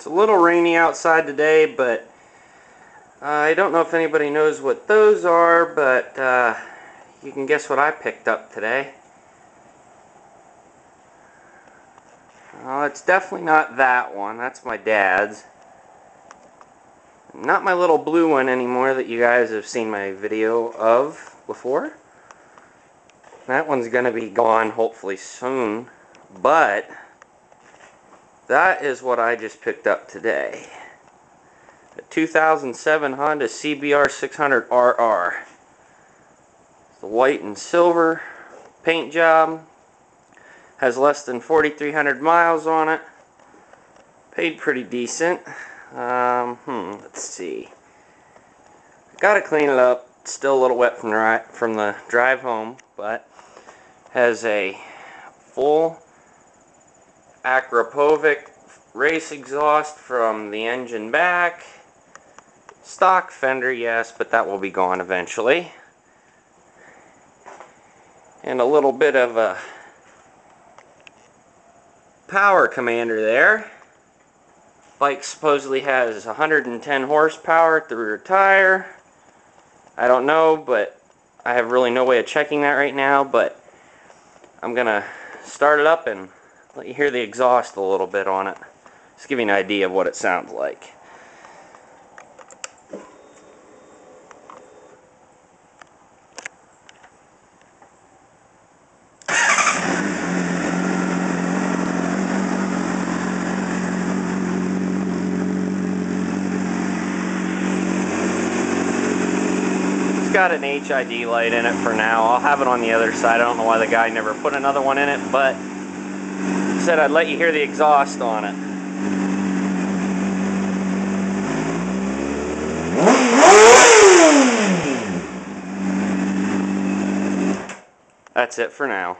It's a little rainy outside today, but I don't know if anybody knows what those are, but you can guess what I picked up today. Well, it's definitely not that one. That's my dad's. Not my little blue one anymore that you guys have seen my video of before. That one's going to be gone hopefully soon, but that is what I just picked up today. A 2007 Honda CBR600RR. The white and silver paint job. Has less than 4,300 miles on it. Paid pretty decent. Let's see. Gotta clean it up. It's still a little wet from the drive home, but has a full Akraprovic race exhaust from the engine back. Stock fender, yes, but that will be gone eventually. And a little bit of a power commander there. Bike supposedly has 110 horsepower at the rear tire. I don't know, but I have really no way of checking that right now, but I'm gonna start it up and let you hear the exhaust a little bit on it. Just give you an idea of what it sounds like. Got an HID light in it for now. I'll have it on the other side. I don't know why the guy never put another one in it, but he said I'd let you hear the exhaust on it. That's it for now.